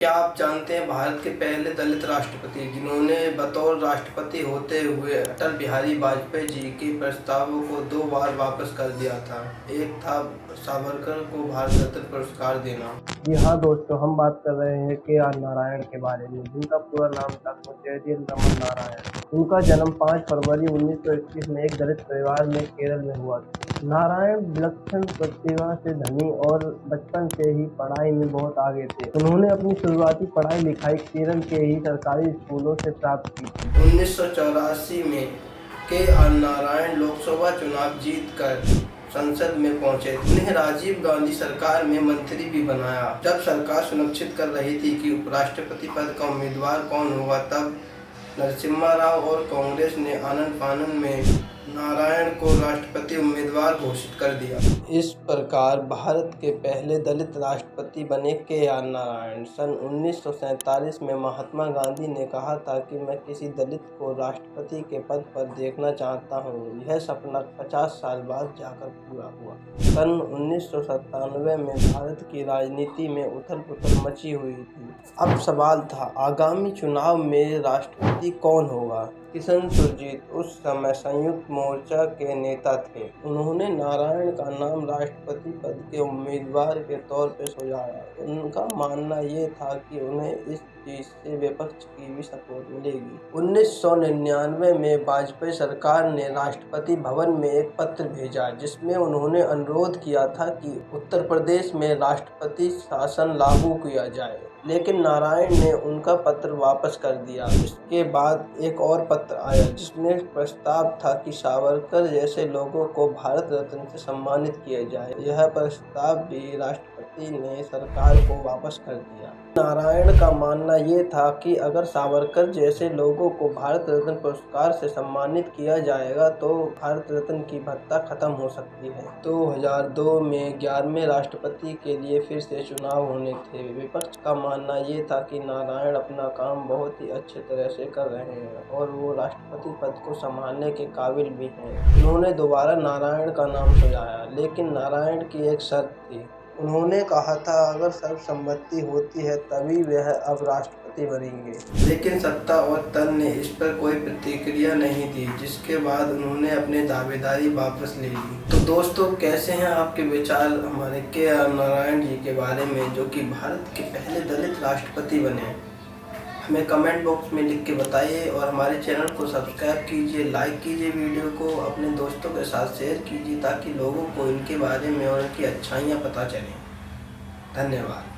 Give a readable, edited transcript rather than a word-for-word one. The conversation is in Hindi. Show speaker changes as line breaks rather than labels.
क्या आप जानते हैं भारत के पहले दलित राष्ट्रपति जिन्होंने बतौर राष्ट्रपति होते हुए अटल बिहारी वाजपेयी जी के प्रस्तावों को 2 बार वापस कर दिया था। एक था सावरकर को भारत रत्न पुरस्कार देना।
जी हाँ दोस्तों, हम बात कर रहे हैं के.आर. नारायण के बारे में, जिनका पूरा नाम था कोचेरिल रमन नारायण। उनका जन्म 5 फरवरी 1921 में एक दलित परिवार में केरल में हुआ था। नारायण विलक्षण प्रतिभा से धनी और बचपन से ही पढ़ाई में बहुत आगे थे। उन्होंने अपनी शुरुआती पढ़ाई लिखाई केरल के ही सरकारी स्कूलों से प्राप्त की थी।
1984 में के.आर. नारायण लोकसभा चुनाव जीतकर संसद में पहुंचे। उन्हें राजीव गांधी सरकार में मंत्री भी बनाया। जब सरकार सुनिश्चित कर रही थी कि उपराष्ट्रपति पद का उम्मीदवार कौन होगा, तब नरसिम्हा राव और कांग्रेस ने आनन फानन में नारायण को राष्ट्रपति उम्मीदवार घोषित कर दिया। इस प्रकार भारत के पहले दलित राष्ट्रपति बने के.आर. नारायण। सन 1947 में महात्मा गांधी ने कहा था कि मैं किसी दलित को राष्ट्रपति के पद पर देखना चाहता हूँ। यह सपना 50 साल बाद जाकर पूरा हुआ। सन 1997 में भारत की राजनीति में उथल-पुथल मची हुई थी। अब सवाल था, आगामी चुनाव में राष्ट्रपति कौन होगा। किशन सुरजीत उस समय संयुक्त मोर्चा के नेता थे। उन्होंने नारायण का नाम राष्ट्रपति पद के उम्मीदवार के तौर पर सुझाया। उनका मानना ये था कि उन्हें इस चीज से विपक्ष की भी सपोर्ट मिलेगी। 1999 में वाजपेयी सरकार ने राष्ट्रपति भवन में एक पत्र भेजा, जिसमें उन्होंने अनुरोध किया था कि उत्तर प्रदेश में राष्ट्रपति शासन लागू किया जाए, लेकिन नारायण ने उनका पत्र वापस कर दिया। इसके बाद एक और पत्र आया, जिसमें प्रस्ताव था कि सावरकर जैसे लोगों को भारत रत्न से सम्मानित किया जाए। यह प्रस्ताव भी राष्ट्रपति ने सरकार को वापस कर दिया। नारायण का मानना ये था कि अगर सावरकर जैसे लोगों को भारत रत्न पुरस्कार से सम्मानित किया जाएगा तो भारत रत्न की भत्ता खत्म हो सकती है। 2002 में 11वें राष्ट्रपति के लिए फिर से चुनाव होने थे। विपक्ष का मानना ये था कि नारायण अपना काम बहुत ही अच्छे तरह से कर रहे हैं और वो राष्ट्रपति पद को संभालने के काबिल भी हैं। उन्होंने दोबारा नारायण का नाम सुझाया, लेकिन नारायण की एक शर्त थी। उन्होंने कहा था अगर सर्वसम्मति होती है तभी वह अब राष्ट्रपति बनेंगे। लेकिन सत्ता और तंत्र ने इस पर कोई प्रतिक्रिया नहीं दी, जिसके बाद उन्होंने अपनी दावेदारी वापस ले ली। तो दोस्तों, कैसे हैं आपके विचार हमारे के.आर. नारायण जी के बारे में, जो कि भारत के पहले दलित राष्ट्रपति बने? हमें कमेंट बॉक्स में लिख के बताइए और हमारे चैनल को सब्सक्राइब कीजिए, लाइक कीजिए, वीडियो को अपने दोस्तों के साथ शेयर कीजिए ताकि लोगों को इनके बारे में और इनकी अच्छाइयाँ पता चलें। धन्यवाद।